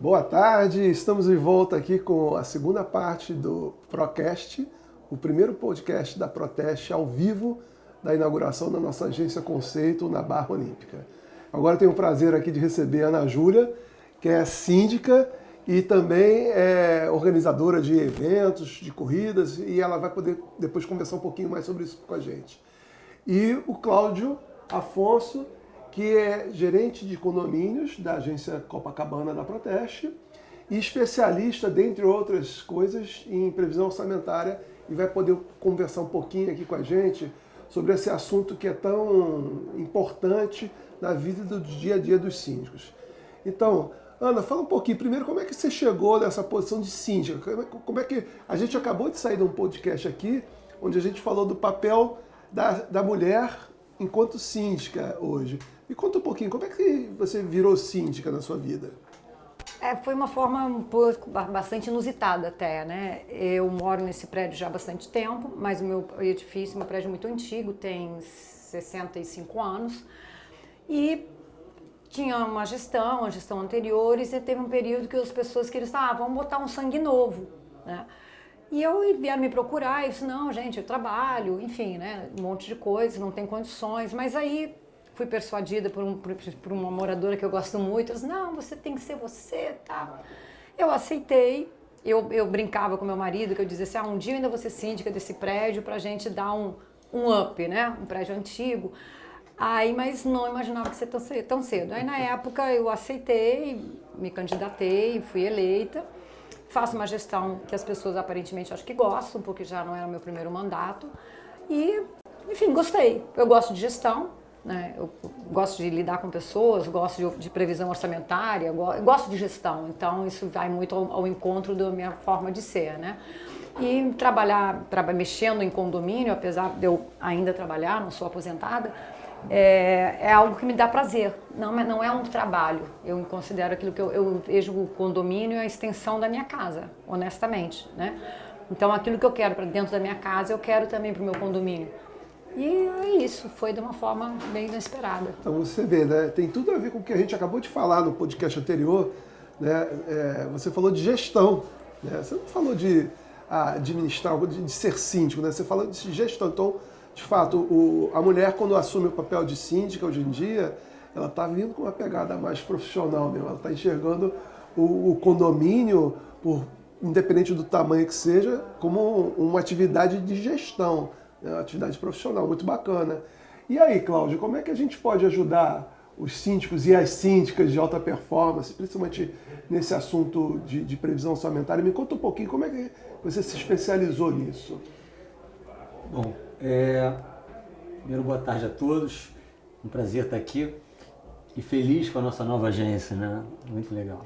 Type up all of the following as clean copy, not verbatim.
Boa tarde, estamos de volta aqui com a segunda parte do Procast, o primeiro podcast da Proteste ao vivo da inauguração da nossa agência Conceito na Barra Olímpica. Agora tenho o prazer aqui de receber a Ana Júlia, que é síndica e também é organizadora de eventos, de corridas, e ela vai poder depois conversar um pouquinho mais sobre isso com a gente. E o Cláudio Afonso, que é gerente de condomínios da agência Copacabana da Proteste e especialista, dentre outras coisas, em previsão orçamentária, e vai poder conversar um pouquinho aqui com a gente sobre esse assunto que é tão importante na vida do dia a dia dos síndicos. Então, Ana, fala um pouquinho, primeiro, como é que você chegou nessa posição de síndica? Como é que a gente acabou de sair de um podcast aqui, onde a gente falou do papel da mulher enquanto síndica hoje. Me conta um pouquinho, como é que você virou síndica na sua vida? Foi uma forma bastante inusitada até, né? Eu moro nesse prédio já há bastante tempo, mas o meu edifício, meu prédio é muito antigo, tem 65 anos. E tinha uma gestão anterior, e teve um período que as pessoas queriam, vamos botar um sangue novo, né? E vieram me procurar, e eu disse, não, gente, eu trabalho, enfim, né? Um monte de coisas, não tem condições, mas aí fui persuadida por uma moradora que eu gosto muito. Eu disse, não, você tem que ser você, tá? Eu aceitei. Eu brincava com meu marido, que eu dizia assim, um dia eu ainda vou ser síndica desse prédio pra gente dar um up, né? Um prédio antigo. Mas não imaginava que ia ser tão cedo. Aí na época eu aceitei, me candidatei, fui eleita. Faço uma gestão que as pessoas aparentemente acho que gostam, porque já não era o meu primeiro mandato. E, enfim, gostei. Eu gosto de gestão, né? Eu gosto de lidar com pessoas, gosto de previsão orçamentária, gosto de gestão, então isso vai muito ao encontro da minha forma de ser, né? E mexendo em condomínio, apesar de eu ainda trabalhar, não sou aposentada, é algo que me dá prazer, não é um trabalho. Eu considero aquilo que eu vejo o condomínio a extensão da minha casa, honestamente, né? Então aquilo que eu quero para dentro da minha casa, eu quero também para o meu condomínio. E é isso, foi de uma forma bem inesperada. Então você vê, né? Tem tudo a ver com o que a gente acabou de falar no podcast anterior, né? Você falou de gestão, né? Você não falou de administrar, de ser síndico, né? Você falou de gestão. Então, de fato, a mulher, quando assume o papel de síndica hoje em dia, ela está vindo com uma pegada mais profissional mesmo. Ela está enxergando o condomínio, independente do tamanho que seja, como uma atividade de gestão. É uma atividade profissional, muito bacana. E aí, Cláudio, como é que a gente pode ajudar os síndicos e as síndicas de alta performance, principalmente nesse assunto de previsão orçamentária? Me conta um pouquinho como é que você se especializou nisso. Bom, primeiro boa tarde a todos, um prazer estar aqui e feliz com a nossa nova agência, né? Muito legal.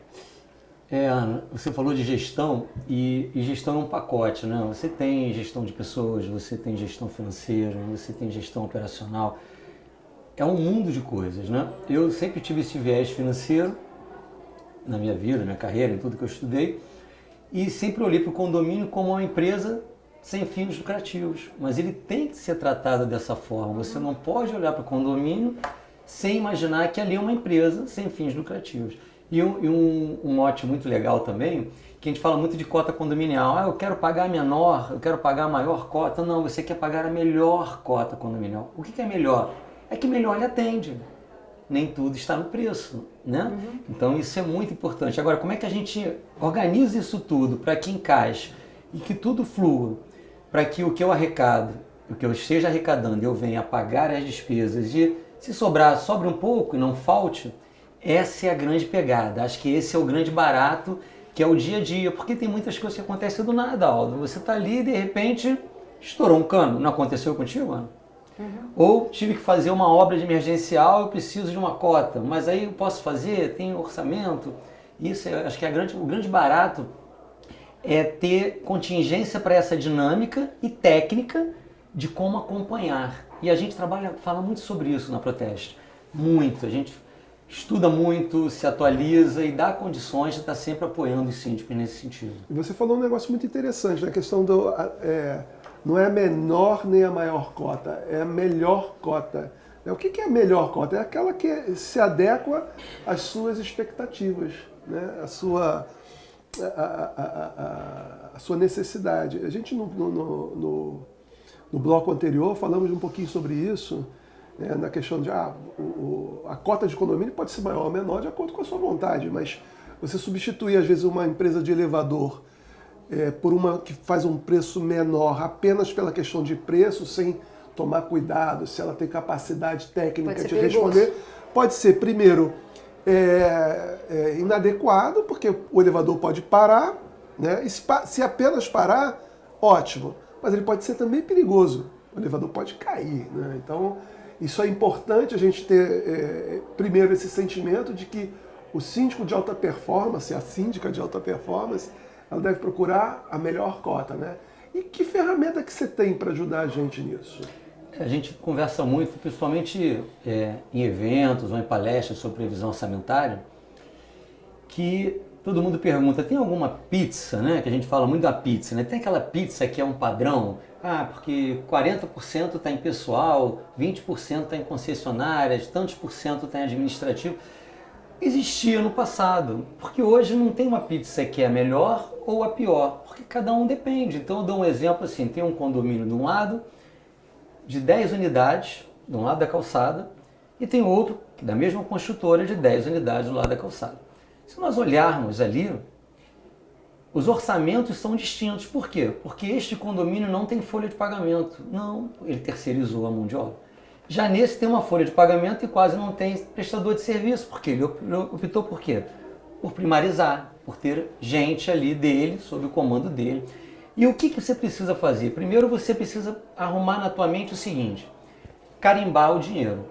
Ana, você falou de gestão e gestão é um pacote, né? Você tem gestão de pessoas, você tem gestão financeira, você tem gestão operacional. É um mundo de coisas, né? Eu sempre tive esse viés financeiro na minha vida, na minha carreira, em tudo que eu estudei, e sempre olhei para o condomínio como uma empresa sem fins lucrativos. Mas ele tem que ser tratado dessa forma. Você não pode olhar para o condomínio sem imaginar que ali é uma empresa sem fins lucrativos. E um mote muito legal também, que a gente fala muito de cota condominial. Eu quero pagar menor, eu quero pagar a maior cota. Não, você quer pagar a melhor cota condominial. O que é melhor? É que melhor lhe atende. Nem tudo está no preço, né? Então isso é muito importante. Agora, como é que a gente organiza isso tudo para que encaixe e que tudo flua? Para que o que eu arrecado, o que eu esteja arrecadando, eu venha pagar as despesas e se sobrar, sobre um pouco e não falte. Essa é a grande pegada, acho que esse é o grande barato, que é o dia a dia, porque tem muitas coisas que acontecem do nada, Aldo. Você está ali e de repente estourou um cano, não aconteceu contigo, Ana? Ou tive que fazer uma obra de emergencial, eu preciso de uma cota, mas aí eu posso fazer, tem orçamento. Isso acho que o grande barato é ter contingência para essa dinâmica e técnica de como acompanhar. E a gente fala muito sobre isso na Proteste, muito, a gente estuda muito, se atualiza e dá condições de estar sempre apoiando os síndicos nesse sentido. E você falou um negócio muito interessante, né? A questão não é a menor nem a maior cota, é a melhor cota. O que é a melhor cota? É aquela que se adequa às suas expectativas, né? A sua necessidade. A gente no bloco anterior falamos um pouquinho sobre isso, né? Na questão de a cota de condomínio pode ser maior ou menor de acordo com a sua vontade, mas você substituir às vezes uma empresa de elevador por uma que faz um preço menor apenas pela questão de preço, sem tomar cuidado se ela tem capacidade técnica de responder, pode ser, primeiro, inadequado, porque o elevador pode parar, né? E se apenas parar, ótimo, mas ele pode ser também perigoso, o elevador pode cair, né? Então, isso é importante a gente ter, primeiro, esse sentimento de que o síndico de alta performance, a síndica de alta performance, ela deve procurar a melhor cota, né? E que ferramenta que você tem para ajudar a gente nisso? A gente conversa muito, principalmente em eventos ou em palestras sobre previsão orçamentária, que todo mundo pergunta, tem alguma pizza, né? Que a gente fala muito da pizza, né? Tem aquela pizza que é um padrão, porque 40% está em pessoal, 20% está em concessionárias, tantos por cento está em administrativo. Existia no passado, porque hoje não tem uma pizza que é a melhor ou a pior, porque cada um depende. Então eu dou um exemplo assim, tem um condomínio de um lado, de 10 unidades, de um lado da calçada, e tem outro, da mesma construtora, de 10 unidades do lado da calçada. Se nós olharmos ali, os orçamentos são distintos. Por quê? Porque este condomínio não tem folha de pagamento. Não, ele terceirizou a mão de obra. Já nesse tem uma folha de pagamento e quase não tem prestador de serviço, porque ele optou por quê? Por primarizar, por ter gente ali dele, sob o comando dele. E o que você precisa fazer? Primeiro você precisa arrumar na tua mente o seguinte, carimbar o dinheiro.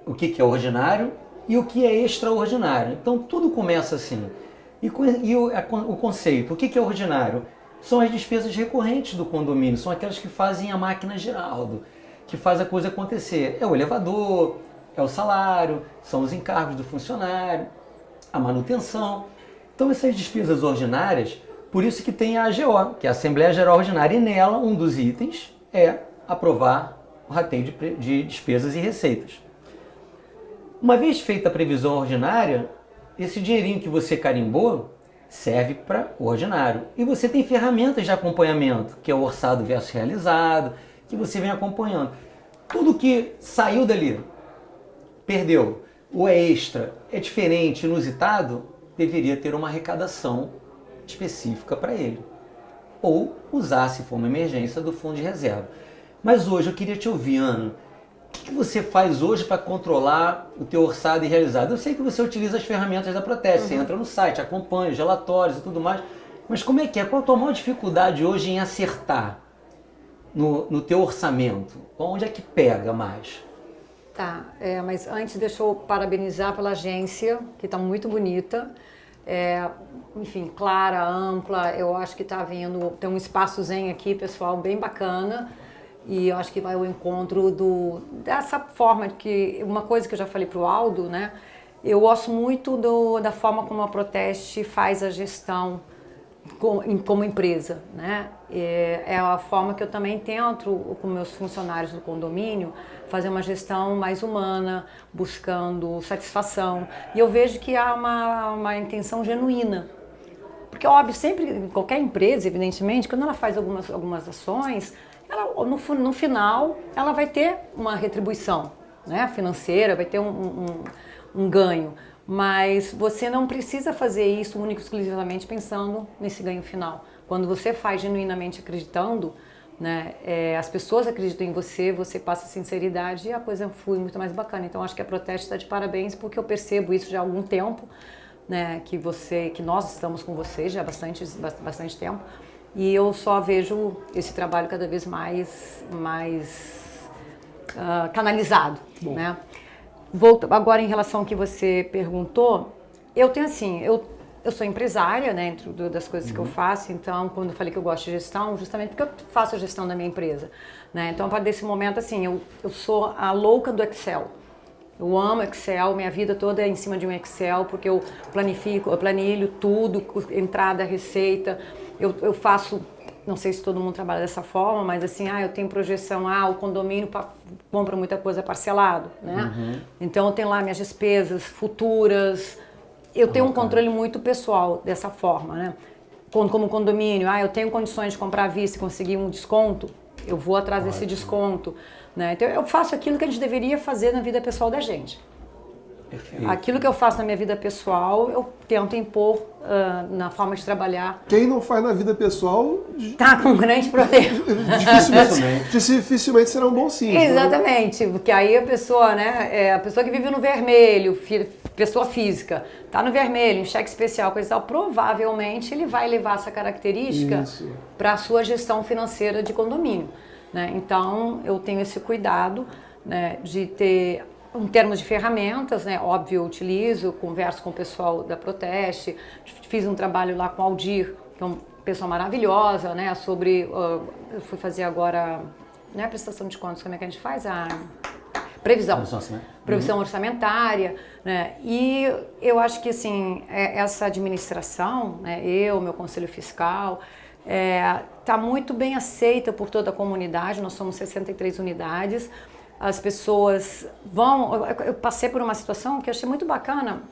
O que é ordinário e o que é extraordinário. Então tudo começa assim. E o conceito, o que é ordinário? São as despesas recorrentes do condomínio, são aquelas que fazem a máquina girar, que faz a coisa acontecer. É o elevador, é o salário, são os encargos do funcionário, a manutenção. Então essas despesas ordinárias, por isso que tem a AGO, que é a Assembleia Geral Ordinária, e nela um dos itens é aprovar o rateio de despesas e receitas. Uma vez feita a previsão ordinária, esse dinheirinho que você carimbou serve para o ordinário. E você tem ferramentas de acompanhamento, que é o orçado versus realizado, que você vem acompanhando. Tudo que saiu dali, perdeu, ou é extra, é diferente, inusitado, deveria ter uma arrecadação específica para ele. Ou usar, se for uma emergência, do fundo de reserva. Mas hoje eu queria te ouvir, Ana, o que você faz hoje para controlar o teu orçado e realizado? Eu sei que você utiliza as ferramentas da Proteste, você entra no site, acompanha os relatórios e tudo mais, mas como é que é? Qual a tua maior dificuldade hoje em acertar no teu orçamento? Onde é que pega mais? Tá, mas antes deixa eu parabenizar pela agência, que está muito bonita. Enfim, clara, ampla, eu acho que está vindo, tem um espaço zen aqui, pessoal, bem bacana. E eu acho que vai ao encontro dessa forma que, uma coisa que eu já falei para o Aldo, né? Eu gosto muito da forma como a Proteste faz a gestão como empresa, né? É a forma que eu também tento, com meus funcionários do condomínio, fazer uma gestão mais humana, buscando satisfação. E eu vejo que há uma intenção genuína. Porque, óbvio, sempre, qualquer empresa, evidentemente, quando ela faz algumas ações, ela, no final, ela vai ter uma retribuição, né, financeira, vai ter um ganho. Mas você não precisa fazer isso único e exclusivamente pensando nesse ganho final. Quando você faz genuinamente acreditando, né, as pessoas acreditam em você, você passa sinceridade e a coisa flui muito mais bacana. Então acho que a Proteste está de parabéns, porque eu percebo isso já há algum tempo, né, que nós estamos com você já há bastante tempo, e eu só vejo esse trabalho cada vez mais canalizado, né? Agora, em relação ao que você perguntou, eu tenho assim, eu sou empresária, né, dentro das coisas que eu faço, então, quando eu falei que eu gosto de gestão, justamente porque eu faço a gestão da minha empresa, né, então, a partir desse momento, assim, eu sou a louca do Excel. Eu amo Excel, minha vida toda é em cima de um Excel, porque eu planilho tudo, entrada, receita, eu faço não sei se todo mundo trabalha dessa forma, mas assim, eu tenho projeção, o condomínio compra muita coisa parcelado, né? Então eu tenho lá minhas despesas futuras, eu tenho um controle muito pessoal dessa forma, né? Como condomínio, eu tenho condições de comprar à vista e conseguir um desconto, eu vou atrás desse desconto, né? Então eu faço aquilo que a gente deveria fazer na vida pessoal da gente. Perfeito. Aquilo que eu faço na minha vida pessoal, eu tento impor na forma de trabalhar. Quem não faz na vida pessoal... Tá com um grande problema. dificilmente será um bom sim. Exatamente, porque aí a pessoa, né, a pessoa que vive no vermelho, pessoa física, tá no vermelho, em cheque especial, coisa e tal, provavelmente ele vai levar essa característica para a sua gestão financeira de condomínio, né? Então, eu tenho esse cuidado, né, de ter... Em termos de ferramentas, né, óbvio, eu utilizo, converso com o pessoal da Proteste, fiz um trabalho lá com o Aldir, que é uma pessoa maravilhosa, né, sobre, eu fui fazer agora, não é a prestação de contas, como é que a gente faz? A previsão orçamentária, né, e eu acho que, assim, essa administração, né, meu conselho fiscal, está muito bem aceita por toda a comunidade, nós somos 63 unidades, as pessoas vão... Eu passei por uma situação que eu achei muito bacana.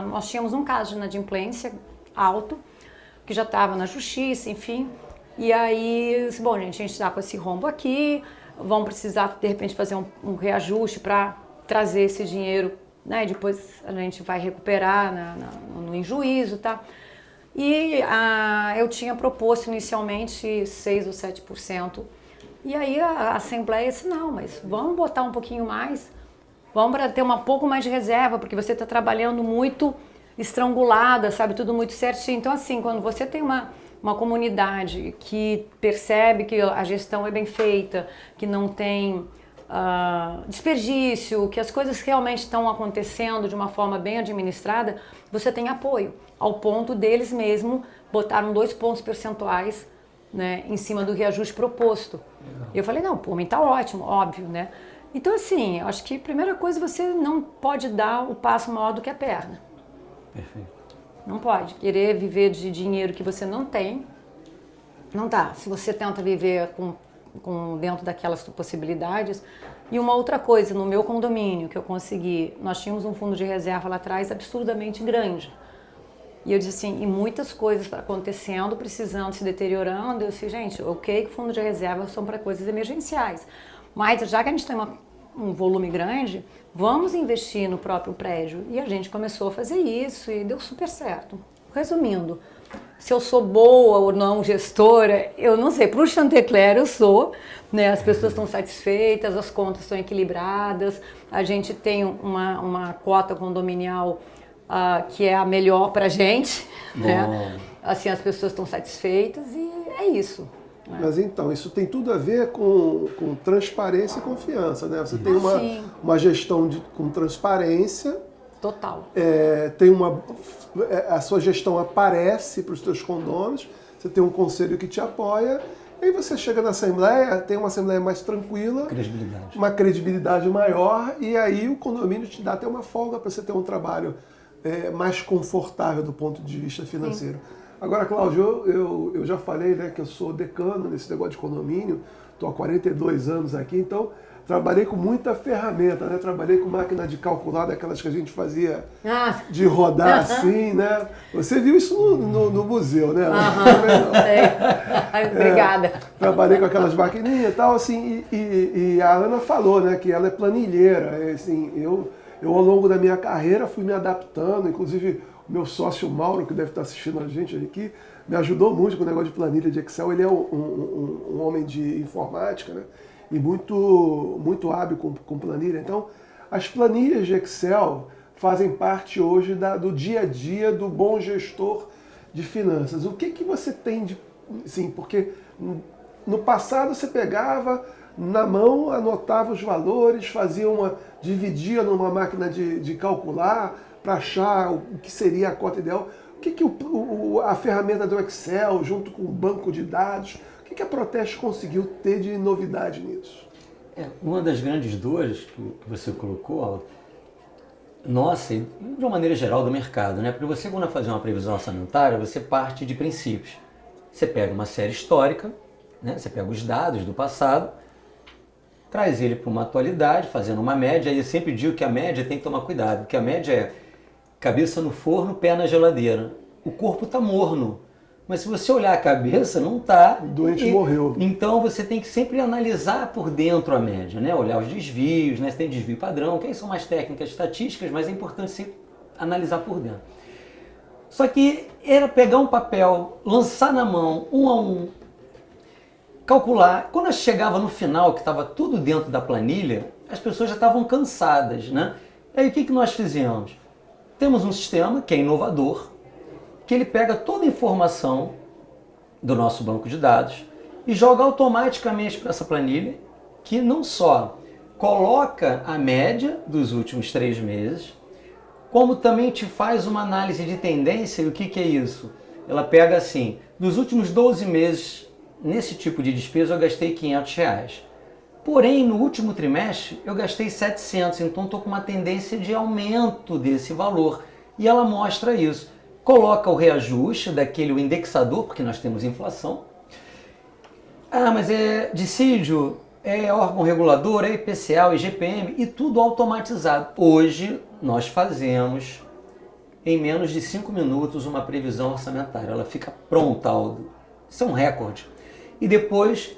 Nós tínhamos um caso de inadimplência alto, que já estava na justiça, enfim. E aí, bom, a gente está com esse rombo aqui, vamos precisar, de repente, fazer um reajuste para trazer esse dinheiro, né? Depois a gente vai recuperar no juízo, tá? E eu tinha proposto inicialmente 6 ou 7%. E aí a Assembleia disse, não, mas vamos botar um pouquinho mais, vamos para ter um pouco mais de reserva, porque você está trabalhando muito estrangulada, sabe, tudo muito certinho. Então, assim, quando você tem uma comunidade que percebe que a gestão é bem feita, que não tem desperdício, que as coisas realmente estão acontecendo de uma forma bem administrada, você tem apoio, ao ponto deles mesmo botaram 2 pontos percentuais, né, em cima do reajuste proposto. E eu falei, não, por mim tá ótimo, óbvio, né? Então, assim, eu acho que a primeira coisa, você não pode dar o passo maior do que a perna. Perfeito. Não pode. Querer viver de dinheiro que você não tem, não dá. Se você tenta viver com dentro daquelas possibilidades. E uma outra coisa, no meu condomínio que eu consegui, nós tínhamos um fundo de reserva lá atrás absurdamente grande. E eu disse assim, e muitas coisas acontecendo, precisando, se deteriorando. Eu disse, gente, ok, que fundo de reserva são para coisas emergenciais. Mas já que a gente tem um volume grande, vamos investir no próprio prédio. E a gente começou a fazer isso e deu super certo. Resumindo, se eu sou boa ou não gestora, eu não sei. Para o Chantecler eu sou, né? As pessoas estão satisfeitas, as contas estão equilibradas, a gente tem uma cota condominial que é a melhor para a gente, né? Assim, as pessoas estão satisfeitas e é isso. Né? Mas então, isso tem tudo a ver com transparência e confiança, né? Você tem uma gestão com transparência. Total. A sua gestão aparece para os seus condôminos, você tem um conselho que te apoia, e aí você chega na Assembleia, tem uma Assembleia mais tranquila, uma credibilidade maior, e aí o condomínio te dá até uma folga para você ter um trabalho mais confortável do ponto de vista financeiro. Sim. Agora, Cláudio, eu já falei, né, que eu sou decano nesse negócio de condomínio, estou há 42 anos aqui, então trabalhei com muita ferramenta, né? Trabalhei com máquina de calcular, daquelas que a gente fazia de rodar assim, né? Você viu isso no museu, né? Obrigada. Trabalhei com aquelas maquininhas e tal, assim, e a Ana falou, né, que ela é planilheira, assim, eu ao longo da minha carreira fui me adaptando, inclusive o meu sócio Mauro, que deve estar assistindo a gente aqui, me ajudou muito com o negócio de planilha de Excel. Ele é um homem de informática, né? E muito hábil com planilha. Então, as planilhas de Excel fazem parte hoje do dia a dia do bom gestor de finanças. O que você tem de... Sim, porque no passado você pegava na mão, anotava os valores, dividia numa máquina de calcular para achar o que seria a cota ideal. O que a ferramenta do Excel, junto com o banco de dados, o que a Proteste conseguiu ter de novidade nisso? Uma das grandes dores que você colocou, nossa, e de uma maneira geral do mercado, né? Porque você, quando vai fazer uma previsão orçamentária, você parte de princípios. Você pega uma série histórica, né? Você pega os dados do passado, traz ele para uma atualidade, fazendo uma média, e eu sempre digo que a média tem que tomar cuidado, porque a média é cabeça no forno, pé na geladeira. O corpo está morno, mas se você olhar a cabeça, não está. O doente morreu. Então você tem que sempre analisar por dentro a média, né? Olhar os desvios, né? Se tem desvio padrão, que aí são mais técnicas estatísticas, mas é importante sempre analisar por dentro. Só que era pegar um papel, lançar na mão, um a um, calcular. Quando eu chegava no final, que estava tudo dentro da planilha, as pessoas já estavam cansadas, né? E aí o que nós fizemos? Temos um sistema que é inovador, que ele pega toda a informação do nosso banco de dados e joga automaticamente para essa planilha, que não só coloca a média dos últimos 3 meses, como também te faz uma análise de tendência. E o que é isso? Ela pega assim, dos últimos 12 meses, nesse tipo de despesa eu gastei R$500. Porém, no último trimestre eu gastei 700, então estou com uma tendência de aumento desse valor. E ela mostra isso. Coloca o reajuste daquele indexador, porque nós temos inflação. Ah, mas é dissídio, é órgão regulador, é IPCA, IGPM, e tudo automatizado. Hoje nós fazemos em menos de 5 minutos uma previsão orçamentária. Ela fica pronta, Aldo. Isso é um recorde. E depois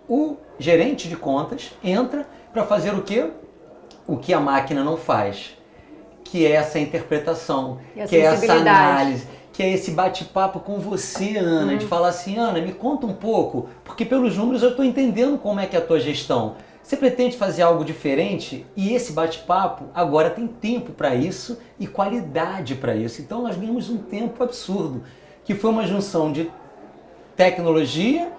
o gerente de contas entra para fazer o quê? O que a máquina não faz, que é essa interpretação, que é essa análise, que é esse bate-papo com você, Ana, de falar assim, Ana, me conta um pouco, porque pelos números eu estou entendendo como é que é a tua gestão. Você pretende fazer algo diferente? E esse bate-papo agora tem tempo para isso e qualidade para isso. Então nós ganhamos um tempo absurdo, que foi uma junção de tecnologia,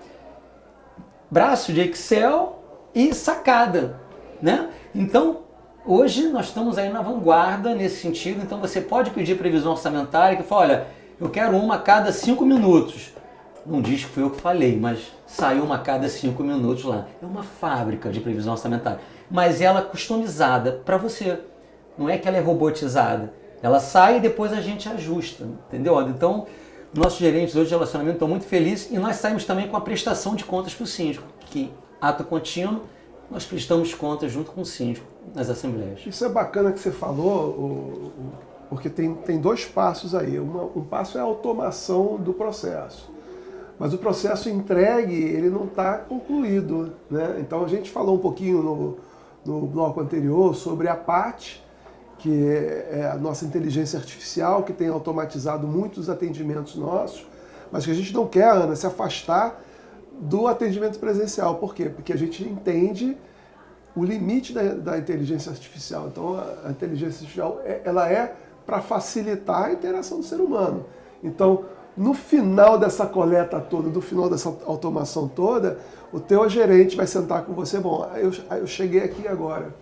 braço de Excel e sacada, né? Então, hoje nós estamos aí na vanguarda nesse sentido. Então você pode pedir previsão orçamentária que fala, olha, eu quero uma a cada 5 minutos. Não diz que foi eu que falei, mas saiu uma a cada 5 minutos lá. É uma fábrica de previsão orçamentária, mas ela é customizada para você. Não é que ela é robotizada. Ela sai e depois a gente ajusta, entendeu? Então, nossos gerentes hoje de relacionamento estão muito felizes, e nós saímos também com a prestação de contas para o síndico, que ato contínuo, nós prestamos contas junto com o síndico nas assembleias. Isso é bacana que você falou, porque tem 2 passos aí. Um passo é a automação do processo, mas o processo entregue, ele não está concluído, né? Então a gente falou um pouquinho no bloco anterior sobre a PAT, que é a nossa inteligência artificial, que tem automatizado muitos atendimentos nossos, mas que a gente não quer, Ana, se afastar do atendimento presencial. Por quê? Porque a gente entende o limite da inteligência artificial. Então, a inteligência artificial ela é para facilitar a interação do ser humano. Então, no final dessa coleta toda, no final dessa automação toda, o teu gerente vai sentar com você, bom, eu cheguei aqui agora,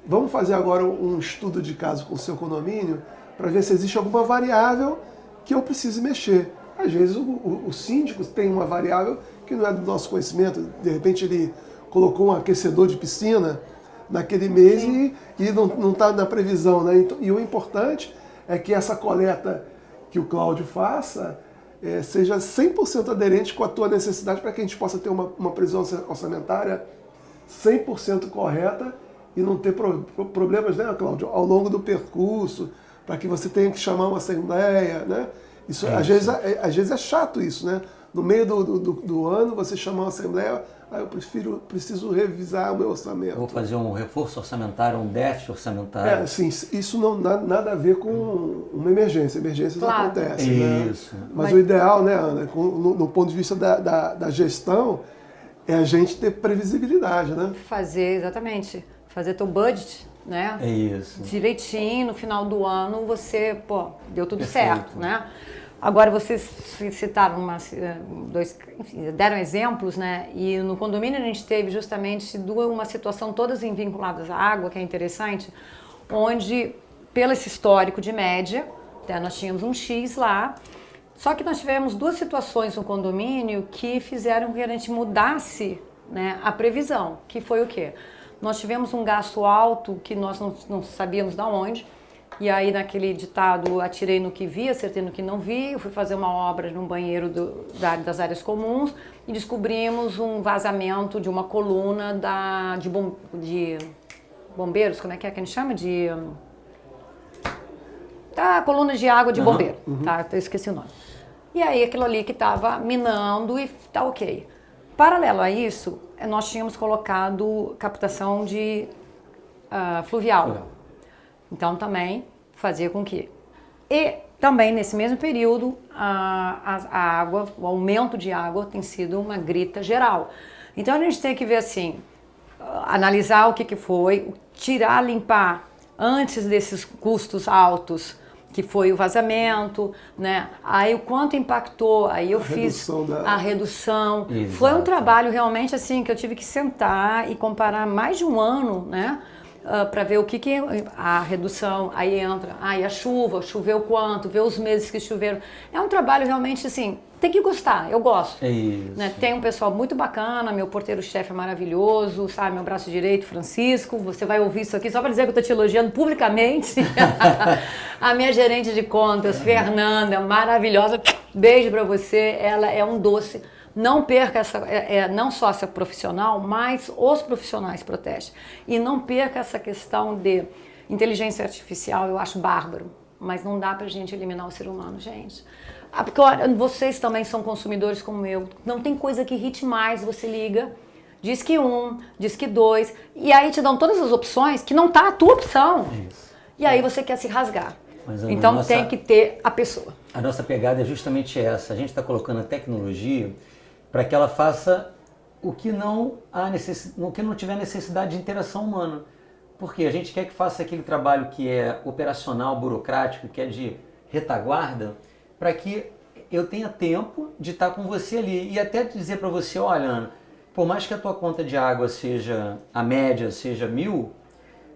vamos fazer agora um estudo de caso com o seu condomínio para ver se existe alguma variável que eu precise mexer. Às vezes o síndico tem uma variável que não é do nosso conhecimento, de repente ele colocou um aquecedor de piscina naquele mês e não está na previsão, né? E o importante é que essa coleta que o Cláudio faça seja 100% aderente com a tua necessidade, para que a gente possa ter uma previsão orçamentária 100% correta e não ter problemas, né, Cláudio, ao longo do percurso, para que você tenha que chamar uma assembleia, né? Isso, às vezes é chato isso, né? No meio do ano você chama uma assembleia, eu preciso revisar o meu orçamento. Eu vou fazer um reforço orçamentário, um déficit orçamentário. Sim, isso não nada a ver com uma emergência. Emergências acontecem, isso, né? Mas o ideal, né, Ana, no ponto de vista da gestão, é a gente ter previsibilidade, né? Fazer teu budget, né? É isso. Direitinho, no final do ano você, deu tudo Perfeito. certo, né? Agora vocês citaram deram exemplos, né? E no condomínio a gente teve justamente uma situação todas vinculadas à água, que é interessante, onde, pelo esse histórico de média, nós tínhamos um X lá, só que nós tivemos 2 situações no condomínio que fizeram com que a gente mudasse, né, a previsão, que foi o quê? Nós tivemos um gasto alto que nós não sabíamos de onde, E aí, naquele ditado, atirei no que vi, acertei no que não vi. Eu fui fazer uma obra num banheiro das áreas comuns e descobrimos um vazamento de uma coluna de bombeiros, como é que a gente chama? Da coluna de água de bombeiro, tá? Eu esqueci o nome. E aí, aquilo ali que estava minando e tá ok. Paralelo a isso, nós tínhamos colocado captação de fluvial. Então, também fazia com que... E também, nesse mesmo período, a água, o aumento de água tem sido uma grita geral. Então, a gente tem que ver assim, analisar o que foi, tirar, limpar, antes desses custos altos, que foi o vazamento, né? Aí o quanto impactou, aí eu fiz a redução. Exato. Foi um trabalho realmente assim, que eu tive que sentar e comparar mais de um ano, né? Para ver o que a redução, aí entra, e a chuva, choveu quanto, ver os meses que choveram. É um trabalho realmente assim, tem que gostar, eu gosto. É isso. Né? Tem um pessoal muito bacana, meu porteiro-chefe é maravilhoso, sabe, meu braço direito, Francisco, você vai ouvir isso aqui só para dizer que eu estou te elogiando publicamente. A minha gerente de contas, Fernanda, maravilhosa, beijo para você, ela é um doce. Não perca não só essa profissional, mas os profissionais protestem. E não perca essa questão de inteligência artificial, eu acho bárbaro. Mas não dá pra gente eliminar o ser humano, gente. Porque olha, vocês também são consumidores como eu. Não tem coisa que irrite mais, você liga, diz que 1, diz que 2, e aí te dão todas as opções que não tá a tua opção. Isso. E aí você quer se rasgar. Mas então tem que ter a pessoa. A nossa pegada é justamente essa. A gente está colocando a tecnologia para que ela faça o que não tiver necessidade de interação humana. Porque a gente quer que faça aquele trabalho que é operacional, burocrático, que é de retaguarda, para que eu tenha tempo de estar com você ali. E até dizer para você, olha, Ana, por mais que a tua conta de água seja, a média seja 1.000,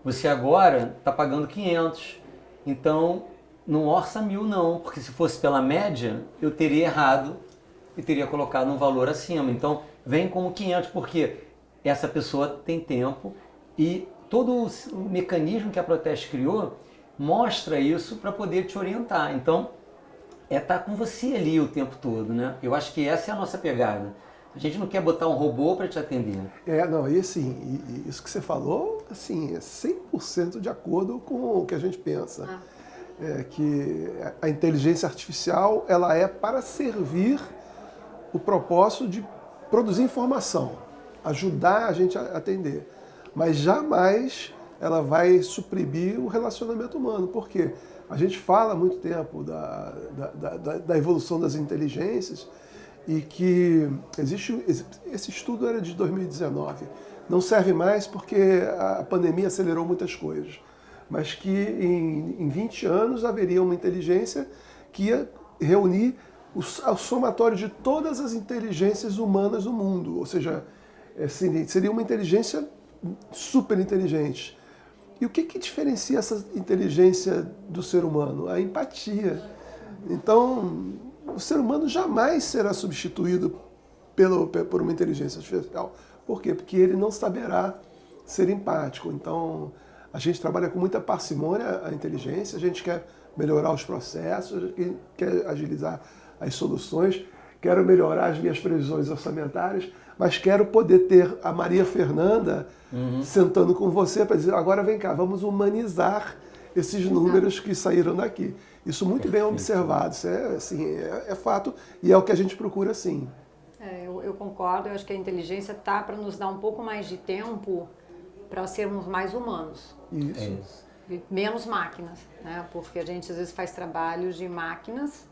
você agora está pagando 500. Então, não orça 1.000 não, porque se fosse pela média, eu teria errado e teria colocado um valor acima. Então, vem como 500, porque essa pessoa tem tempo e todo o mecanismo que a Proteste criou mostra isso para poder te orientar. Então, é estar com você ali o tempo todo, né? Eu acho que essa é a nossa pegada. A gente não quer botar um robô para te atender. Não, e assim, isso que você falou, assim, é 100% de acordo com o que a gente pensa. Que a inteligência artificial, ela é para servir o propósito de produzir informação, ajudar a gente a atender. Mas jamais ela vai suprimir o relacionamento humano. Por quê? A gente fala há muito tempo da evolução das inteligências e que existe... Esse estudo era de 2019. Não serve mais porque a pandemia acelerou muitas coisas. Mas que em 20 anos haveria uma inteligência que ia reunir o somatório de todas as inteligências humanas do mundo. Ou seja, seria uma inteligência super inteligente. E o que diferencia essa inteligência do ser humano? A empatia. Então, o ser humano jamais será substituído por uma inteligência artificial. Por quê? Porque ele não saberá ser empático. Então, a gente trabalha com muita parcimônia a inteligência, a gente quer melhorar os processos, quer agilizar as soluções, quero melhorar as minhas previsões orçamentárias, mas quero poder ter a Maria Fernanda sentando com você para dizer, agora vem cá, vamos humanizar esses números que saíram daqui. Isso muito bem observado, isso é fato e é o que a gente procura sim. Eu concordo, eu acho que a inteligência está para nos dar um pouco mais de tempo para sermos mais humanos. Isso. Menos máquinas, né? Porque a gente às vezes faz trabalhos de máquinas,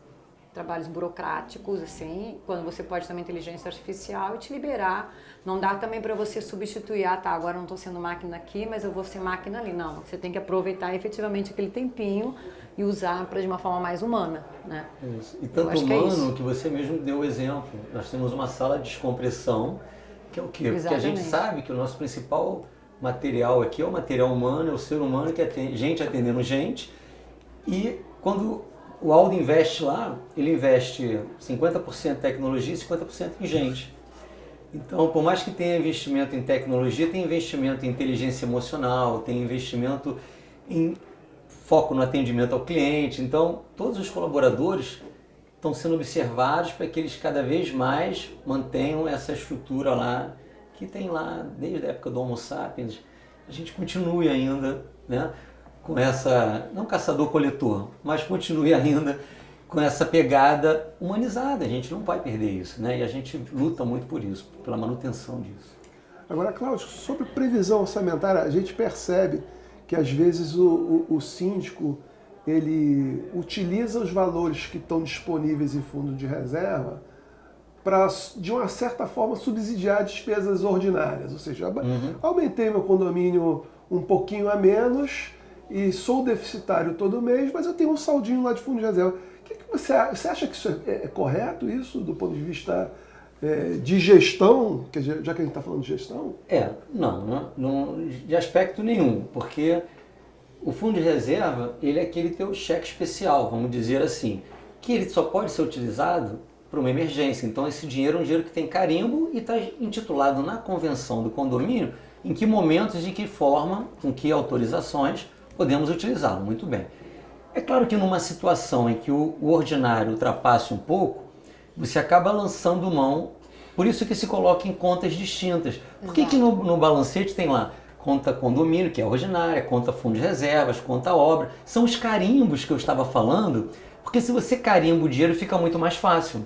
trabalhos burocráticos, assim, quando você pode ter uma inteligência artificial e te liberar. Não dá também para você substituir, agora eu não estou sendo máquina aqui, mas eu vou ser máquina ali. Não, você tem que aproveitar efetivamente aquele tempinho e usar de uma forma mais humana, né? Isso. E tanto humano que você mesmo deu o exemplo. Nós temos uma sala de descompressão, que é o quê? Exatamente. Porque a gente sabe que o nosso principal material aqui é o material humano, é o ser humano que atende, gente atendendo gente. E quando o Aldo investe lá, ele investe 50% em tecnologia e 50% em gente. Então, por mais que tenha investimento em tecnologia, tem investimento em inteligência emocional, tem investimento em foco no atendimento ao cliente. Então, todos os colaboradores estão sendo observados para que eles cada vez mais mantenham essa estrutura lá, que tem lá desde a época do Homo sapiens. A gente continue ainda, né, com essa, não caçador-coletor, mas continue ainda com essa pegada humanizada. A gente não vai perder isso, né? E a gente luta muito por isso, pela manutenção disso. Agora, Cláudio, sobre previsão orçamentária, a gente percebe que às vezes o síndico ele utiliza os valores que estão disponíveis em fundo de reserva para, de uma certa forma, subsidiar despesas ordinárias. Ou seja, aumentei meu condomínio um pouquinho a menos e sou deficitário todo mês, mas eu tenho um saldinho lá de fundo de reserva. Que você acha que isso é correto, isso, do ponto de vista de gestão, já que a gente está falando de gestão? Não, de aspecto nenhum, porque o fundo de reserva, ele é aquele teu cheque especial, vamos dizer assim, que ele só pode ser utilizado para uma emergência. Então esse dinheiro é um dinheiro que tem carimbo e está intitulado na convenção do condomínio em que momentos, de que forma, com que autorizações podemos utilizá-lo. Muito bem. É claro que numa situação em que o ordinário ultrapasse um pouco, você acaba lançando mão, por isso que se coloca em contas distintas. Por que no balancete tem lá conta condomínio, que é ordinária, conta fundo de reservas, conta obra? São os carimbos que eu estava falando, porque se você carimba o dinheiro fica muito mais fácil.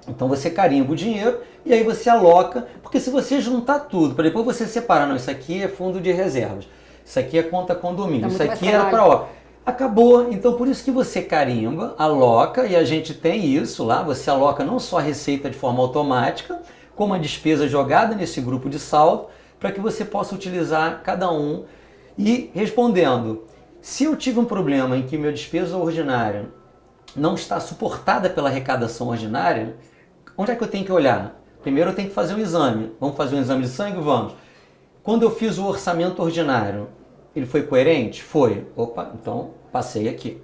Então você carimba o dinheiro e aí você aloca, porque se você juntar tudo, para depois você separar, não, isso aqui é fundo de reservas, isso aqui é conta condomínio, isso aqui era para obra. Acabou, então por isso que você carimba, aloca, e a gente tem isso lá, você aloca não só a receita de forma automática, como a despesa jogada nesse grupo de saldo, para que você possa utilizar cada um. E respondendo, se eu tive um problema em que minha despesa ordinária não está suportada pela arrecadação ordinária, onde é que eu tenho que olhar? Primeiro eu tenho que fazer um exame. Vamos fazer um exame de sangue? Vamos. Quando eu fiz o orçamento ordinário, ele foi coerente? Foi. Opa, então passei aqui.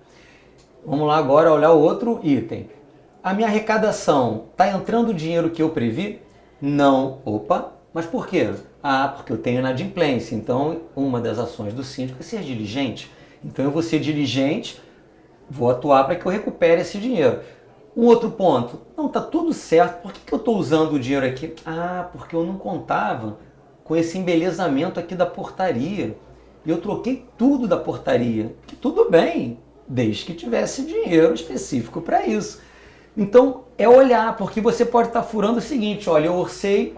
Vamos lá agora olhar o outro item. A minha arrecadação, está entrando o dinheiro que eu previ? Não. Opa, mas por quê? Porque eu tenho inadimplência. Então, uma das ações do síndico é ser diligente. Então, eu vou ser diligente, vou atuar para que eu recupere esse dinheiro. Um outro ponto, não, está tudo certo, por que eu estou usando o dinheiro aqui? Porque eu não contava com esse embelezamento aqui da portaria. E eu troquei tudo da portaria. Que tudo bem, desde que tivesse dinheiro específico para isso. Então, é olhar, porque você pode estar furando o seguinte, olha, eu orcei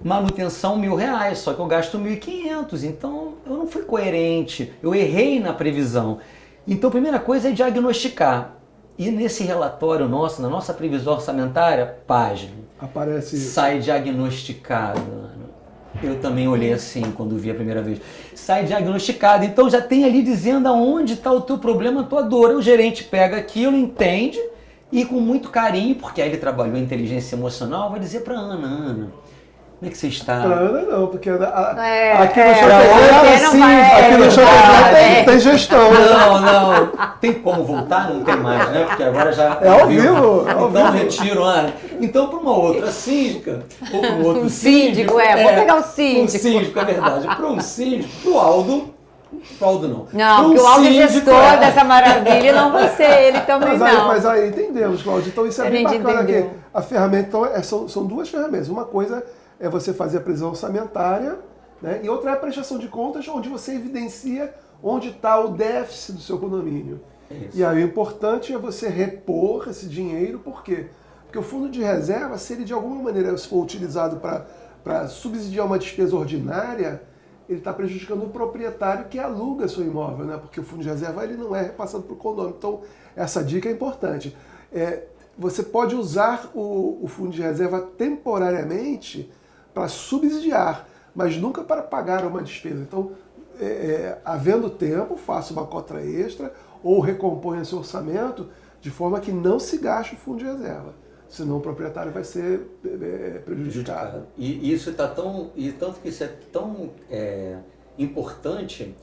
manutenção R$1.000, só que eu gasto 1.500, então eu não fui coerente, eu errei na previsão. Então a primeira coisa é diagnosticar. E nesse relatório nosso, na nossa previsão orçamentária, página, aparece isso. Sai diagnosticado. Eu também olhei assim quando vi a primeira vez. Sai diagnosticado, então já tem ali dizendo aonde está o teu problema, a tua dor. O gerente pega aquilo, entende e com muito carinho, porque aí ele trabalhou em inteligência emocional, vai dizer para Ana, como é que você está? Para Ana não, porque aqui no Chapecó tem gestão. Não. Tem como voltar? Não tem mais, né? Porque agora já é ao vivo. Então retiro, Ana. Então para uma outra síndica, ou para um outro síndico, vou pegar o síndico. Um síndico, é verdade. Para um síndico, para o Aldo não. Não, porque o Aldo é gestor dessa maravilha, não vai ser ele também mas aí entendemos, Cláudio. Então isso é bem bacana aqui. A ferramenta, então, são duas ferramentas. Uma coisa é você fazer a previsão orçamentária, né? E outra é a prestação de contas, onde você evidencia onde está o déficit do seu condomínio. Isso. E aí o importante é você repor esse dinheiro, por quê? Porque o fundo de reserva, se ele de alguma maneira for utilizado para subsidiar uma despesa ordinária, ele está prejudicando o proprietário que aluga seu imóvel, né? Porque o fundo de reserva ele não é repassado para o condomínio. Então, essa dica é importante. Você pode usar o fundo de reserva temporariamente para subsidiar, mas nunca para pagar uma despesa. Então, havendo tempo, faça uma cota extra ou recomponha seu orçamento de forma que não se gaste o fundo de reserva. Senão o proprietário vai ser prejudicado. E isso está tanto que isso é tão importante,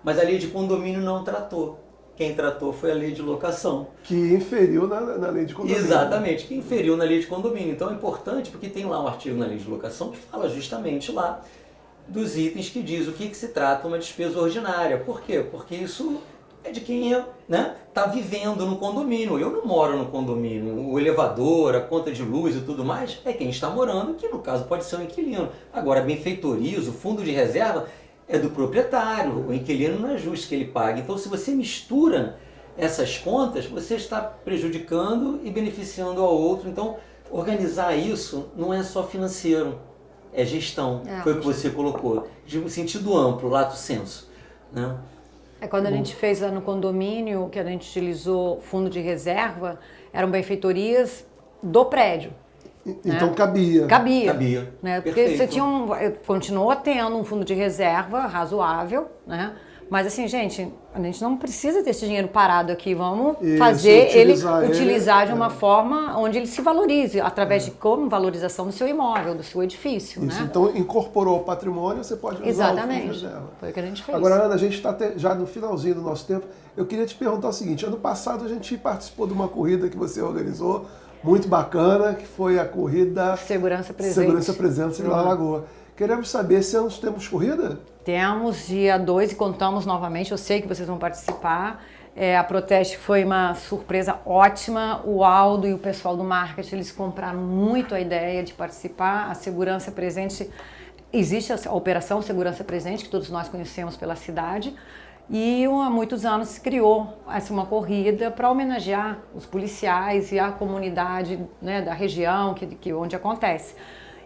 mas a lei de condomínio não tratou. Quem tratou foi a lei de locação. Que inferiu na lei de condomínio. Exatamente, que inferiu na lei de condomínio. Então é importante porque tem lá um artigo na lei de locação que fala justamente lá dos itens que diz o que se trata uma despesa ordinária. Por quê? Porque isso é de quem tá vivendo no condomínio. Eu não moro no condomínio. O elevador, a conta de luz e tudo mais é quem está morando, que no caso pode ser um inquilino. Agora, benfeitorias, o fundo de reserva é do proprietário. O inquilino não é justo que ele pague. Então, se você mistura essas contas, você está prejudicando e beneficiando ao outro. Então, organizar isso não é só financeiro, é gestão. Foi o que você colocou, de um sentido amplo, lato sensu, né? Quando a gente fez lá no condomínio, que a gente utilizou fundo de reserva, eram benfeitorias do prédio. Então cabia. Cabia. Né? Porque você continuou tendo um fundo de reserva razoável, né? Mas assim, gente, a gente não precisa ter esse dinheiro parado aqui, vamos fazer ele utilizar de uma forma onde ele se valorize, através de como valorização do seu imóvel, do seu edifício. Isso, né? Então incorporou o patrimônio, você pode usar o fundo de reserva. Foi o que a gente fez. Agora, Ana, a gente está já no finalzinho do nosso tempo. Eu queria te perguntar o seguinte, ano passado a gente participou de uma corrida que você organizou, muito bacana, que foi a corrida Segurança Presente em La Lagoa. Queremos saber se nós temos corrida? Temos dia 2 e contamos novamente, eu sei que vocês vão participar. A Proteste foi uma surpresa ótima, o Aldo e o pessoal do marketing, eles compraram muito a ideia de participar. A Segurança Presente, existe a Operação Segurança Presente, que todos nós conhecemos pela cidade, e há muitos anos se criou uma corrida para homenagear os policiais e a comunidade, né, da região onde acontece.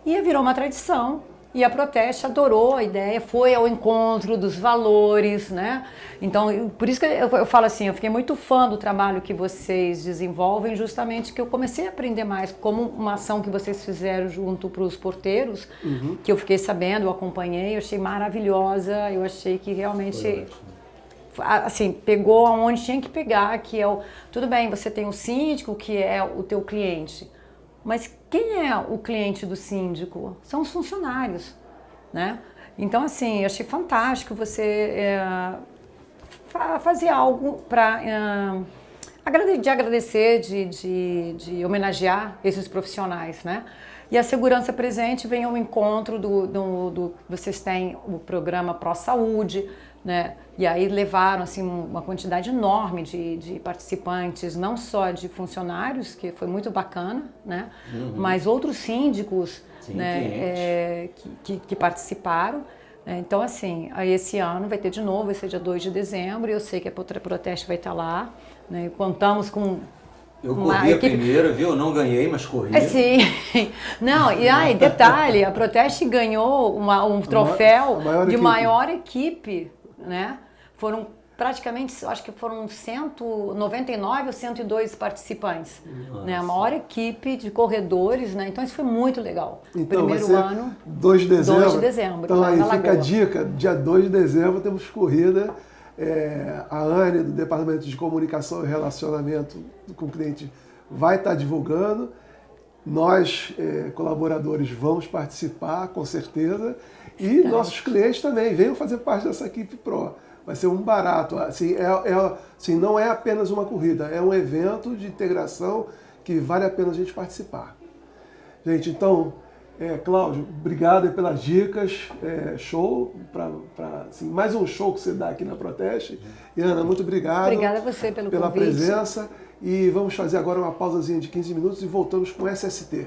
E virou uma tradição. E a Proteste adorou a ideia, foi ao encontro dos valores, né? Então, por isso que eu falo assim, eu fiquei muito fã do trabalho que vocês desenvolvem, justamente que eu comecei a aprender mais, como uma ação que vocês fizeram junto para os porteiros, que eu fiquei sabendo, eu acompanhei, eu achei maravilhosa, eu achei que realmente, assim, pegou aonde tinha que pegar, que é tudo bem, você tem o síndico, que é o teu cliente, mas quem é o cliente do síndico? São os funcionários, né? Então, assim, eu achei fantástico você fazer algo para agradecer, de homenagear esses profissionais, né? E a Segurança Presente vem ao encontro vocês têm o programa Pró Saúde, né? E aí levaram assim uma quantidade enorme de participantes, não só de funcionários, que foi muito bacana, né? Mas outros síndicos, né? Que participaram. Então, assim, esse ano vai ter de novo, vai ser dia 2 de dezembro, e eu sei que a Proteste vai estar lá, né? Contamos com eu corri a primeira, viu? Eu não ganhei, mas corri. Sim. Não, e detalhe, a Proteste ganhou um troféu de maior equipe, né? Foram praticamente, acho que foram 199 ou 102 participantes, né? A maior equipe de corredores, né? Então isso foi muito legal. Então, primeiro ano, 2 de dezembro. 2 de dezembro. Então aí fica a dica, dia 2 de dezembro temos corrida. A Anne, do Departamento de Comunicação e Relacionamento com o Cliente, vai estar divulgando. Nós, colaboradores, vamos participar, com certeza. E nossos clientes também venham fazer parte dessa equipe Pro. Vai ser um barato. Assim, assim, não é apenas uma corrida, é um evento de integração que vale a pena a gente participar. Gente, então, Cláudio, obrigado aí pelas dicas. Show, assim, mais um show que você dá aqui na Proteste. E Ana, muito obrigado. Obrigada a você pela presença. E vamos fazer agora uma pausazinha de 15 minutos e voltamos com SST.